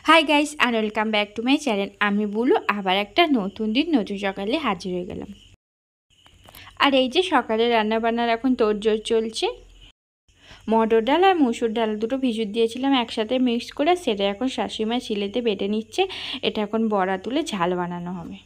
Hi guys and welcome back to my channel. আমি blue আবার একটা নতুন দিন নতুন সকালে হাজির হয়ে গেলাম। আর এই যে সকালে রান্নাবান্নার এখন তোড়জোড় চলছে। মটর ডাল আর মসুর ডাল দুটো ভিজুত দিয়েছিলাম একসাথে মিক্স করে, সেটা এখন শাশুড়িমা শিলেতে বেটে নিচ্ছে। এটা এখন বড়া তুলে ঝাল বানানো হবে।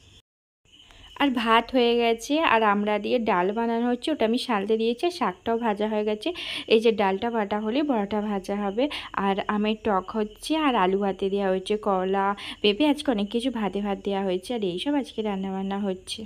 আর ভাত হয়ে গেছে, আর আমরা দিয়ে ডাল বানানো হচ্ছে, ওটা আমি সালতে দিয়েছি। শাকটাও ভাজা হয়ে গেছে। এই যে ডালটা বাটা হলে বড়াটা ভাজা হবে। আর আমের টক হচ্ছে, আর আলু ভাতে দেওয়া হয়েছে, করলা পেঁপে, আজকে অনেক কিছু ভাতে ভাত দেওয়া হয়েছে। আর এইসব আজকে রান্নাবান্না হচ্ছে।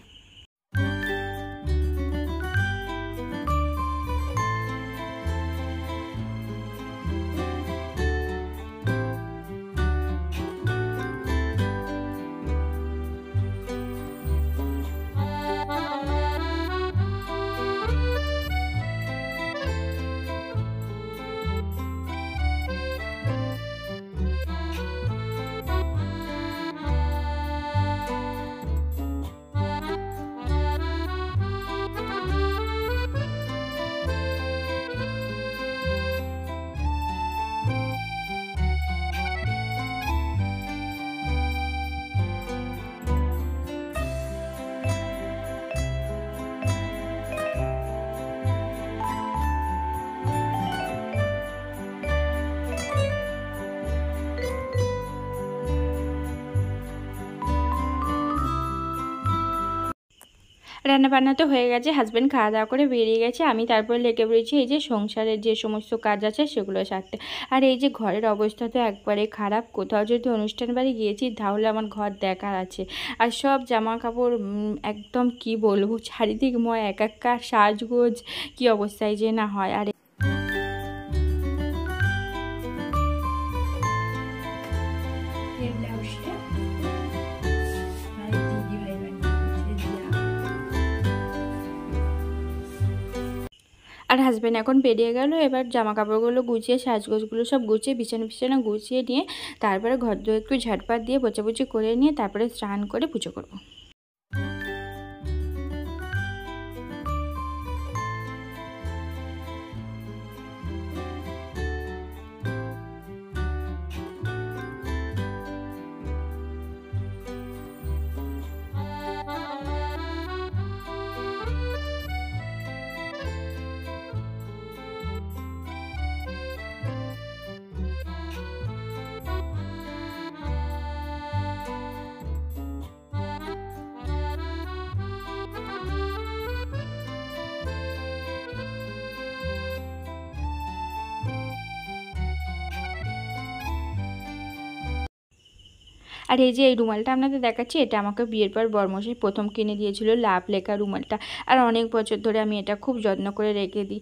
রান্নাবান্না তো হয়ে গেছে, হাজব্যান্ড খাওয়া দাওয়া করে বেরিয়ে গেছে। আমি তারপরে লেগে পড়েছি এই যে সংসারের যে সমস্ত কাজ আছে সেগুলো সারতে। আর এই যে ঘরের অবস্থা তো একবারে খারাপ। কোথাও যদি অনুষ্ঠান বাড়ি গিয়েছি তাহলে আমার ঘর দেখার আছে। আর সব জামা কাপড় একদম কি বলবো, চারিদিক ময় একাকার, সাজগোজ কি অবস্থায় যে না হয়। আর হাজব্যান্ড এখন বেরিয়ে গেল। এবার জামা কাপড়গুলো গুছিয়ে, সাজগোজগুলো সব গুছিয়ে, বিছানা বিছানা গুছিয়ে নিয়ে তারপরে ঘর দোর একটু ঝাটপাট দিয়ে পোছাপুছি করে নিয়ে তারপরে স্নান করে পুজো করবো। আর এই যে এই রুমালটা আপনাদের দেখাচ্ছি, এটা আমাকে বিয়ের পর বরমশাই প্রথম কিনে দিয়েছিল, লাভ লেখা রুমালটা। আর অনেক বছর ধরে আমি এটা খুব যত্ন করে রেখে দিই।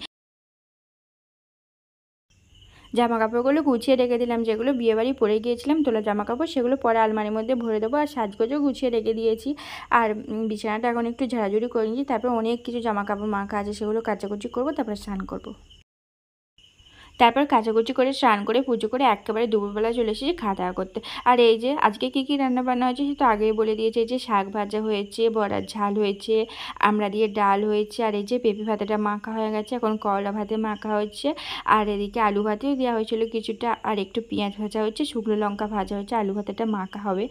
জামা কাপড়গুলো গুছিয়ে রেখে দিলাম, যেগুলো বিয়েবাড়ি পরে গিয়েছিলাম তোলা জামা কাপড়, সেগুলো পরে আলমারির মধ্যে ভরে দেবো। আর সাজগোজও গুছিয়ে রেখে দিয়েছি। আর বিছানাটা এখন একটু ঝাড়াঝুড়ি করে নিয়েছি। তারপর অনেক কিছু জামা কাপড় মাখা আছে, সেগুলো কাচাকুচি করবো, তারপরে স্নান করবো। তারপর কাচাকুচি করে স্নান করে পুজো করে একেবারে দুপুরবেলা চলে এসেছি খাওয়া দাওয়া করতে। আর এই যে আজকে কী কী রান্না বান্না হয়েছে সে তো আগেই বলে দিয়েছে। যে শাক ভাজা হয়েছে, বড়ার ঝাল হয়েছে, আমড়া দিয়ে ডাল হয়েছে, আর এই যে পেঁপে ভাতেটা মাখা হয়ে গেছে, এখন করলা ভাতে মাখা হচ্ছে। আর এদিকে আলু ভাতেও দেওয়া হয়েছিল কিছুটা, আর একটু পেঁয়াজ ভাজা হচ্ছে, শুকনো লঙ্কা ভাজা হচ্ছে, আলু ভাতেটা মাখা হবে।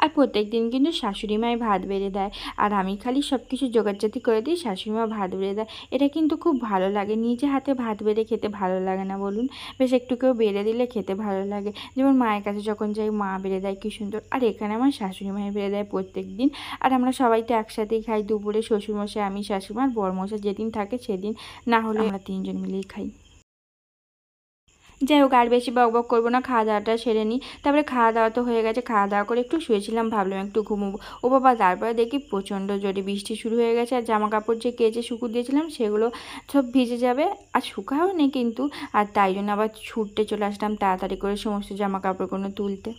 আর প্রত্যেক দিন কিন্তু শাশুড়িমাই ভাত বেড়ে দেয়, আর আমি খালি সব কিছু জোগাড়জাতি করে দিই, শাশুড়িমা ভাত বেড়ে দেয়। এটা কিন্তু খুব ভালো লাগে। নিজে হাতে ভাত বেড়ে খেতে ভালো লাগে না বলুন? বেশ একটু কেউ বেড়ে দিলে খেতে ভালো লাগে। যেমন মায়ের কাছে যখন যাই মা বেড়ে দেয় কী সুন্দর, আর এখানে আমার শাশুড়িমাই বেড়ে দেয় প্রত্যেক দিন। আর আমরা সবাই তো একসাথেই খাই দুপুরে, শ্বশুরমশাই, আমি, শাশুড়িমা, আর বড়মশাই যেদিন থাকে সেদিন, না হলে আমরা তিনজন মিলেই খাই। যাই হোক, আর বেশি বকবক করবো না, খাওয়া দাওয়াটা সেরে নিই। তারপরে খাওয়া দাওয়া তো হয়ে গেছে, খাওয়া দাওয়া করে একটু শুয়েছিলাম, ভাবলাম একটু ঘুমোবো। ও বাবা, তারপরে দেখি প্রচণ্ড জোরে বৃষ্টি শুরু হয়ে গেছে। আর জামা কাপড় যে কেচে শুকুর দিয়েছিলাম সেগুলো সব ভিজে যাবে, আর শুকাও নেই কিন্তু। আর তাই জন্য আবার ছুটতে চলে আসলাম তাড়াতাড়ি করে সমস্ত জামা কাপড়গুলো তুলতে।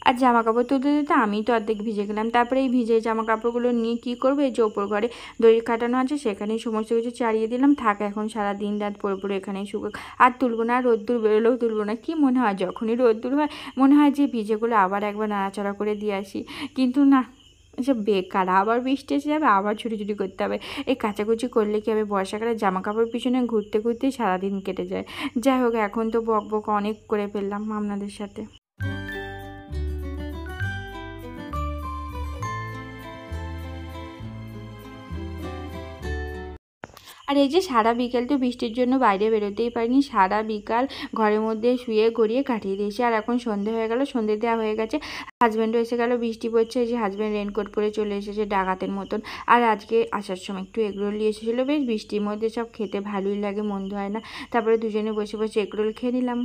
আর জামা কাপড় তুলতে তুলতে আমি তো অর্ধেক ভিজে গেলাম। তারপরে এই ভিজে জামা কাপড়গুলো নিয়ে কি করবো, এই যে ওপর ঘরে দড়ি কাটানো আছে সেখানেই সমস্ত কিছু চালিয়ে দিলাম, থাক এখন সারা দিন রাত পরে পরে এখানেই শুকো, আর তুলবো না, রোদ্দুর বেরোলেও তুলবো না। কি মনে হয় যখনই রোদ্দুর হয় মনে হয় যে ভিজেগুলো আবার একবার নাড়াচাড়া করে দিয়ে আসি, কিন্তু না, এসব বেকার, আবার বৃষ্টি এসে যাবে, আবার ছুটি করতে হবে। এই কাচাকুচি করলে কি হবে, বর্ষাকালে জামা কাপড় পিছনে ঘুরতে ঘুরতেই সারাদিন কেটে যায়। যাই হোক, এখন তো বক বক অনেক করে ফেললাম আপনাদের সাথে। আর এই যে সারা বিকেল তো বৃষ্টির জন্য বাইরে বেরোতেই পারিনি, সারা বিকাল ঘরের মধ্যে শুয়ে গড়িয়ে কাটিয়ে দিয়েছি। আর এখন সন্ধে হয়ে গেল, সন্ধে দেওয়া হয়ে গেছে, হাজব্যান্ডও এসে গেল, বৃষ্টি পড়ছে, এই যে হাজব্যান্ড রেনকোট পরে চলে এসেছে ডাকাতের মতন। আর আজকে আসার সময় একটু এগরোল নিয়ে এসেছিলো, বেশ বৃষ্টির মধ্যে সব খেতে ভালোই লাগে, মন্দ হয় না। তারপরে দুজনে বসে বসে এগরোল খেয়ে নিলাম।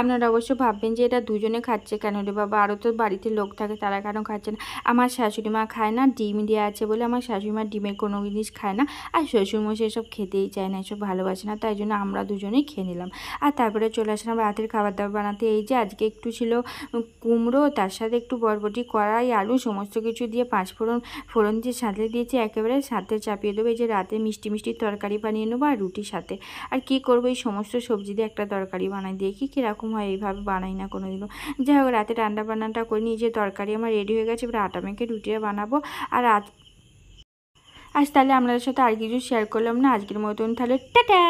আপনারা অবশ্য ভাববেন যে এটা দুজনে খাচ্ছে কেন রে বাবা, আরও তো বাড়িতে লোক থাকে, তারা কেন খাচ্ছে না। আমার শাশুড়ি মা খায় না, ডিম দেওয়া আছে বলে আমার শাশুড়ি মা ডিমের কোনো জিনিস খায় না, আর শ্বশুরমশাই এসব খেতেই চায় না, এসব ভালোবাসে না, তাই জন্য আমরা দুজনেই খেয়ে নিলাম। আর তারপরে চলে আসলাম রাতের খাবার দাবার বানাতে। এই যে আজকে একটু ছিল কুমড়ো, তার সাথে একটু বরবটি, কড়াই, আলু সমস্ত কিছু দিয়ে ফোড়ন দিয়ে সাঁতলে দিয়েছি, একেবারে সাথে চাপিয়ে দেবো। এই যে রাতে মিষ্টি মিষ্টি তরকারি বানিয়ে নেবো আর রুটির সাথে। আর কি করবো, এই সমস্ত সবজি দিয়ে একটা তরকারি বানাই, দেখি কীরকম হয়, এইভাবে বানাই না কোনো দিনও। যাই হোক, রাতে রান্না বান্নাটা করে নিয়ে যে তরকারি আমার রেডি হয়ে গেছে, এবার আটা মেখে রুটিটা বানাবো। আর আজ তাহলে আপনাদের সাথে আর কিছু শেয়ার করলাম না, আজকের মতন তাহলে টাটা।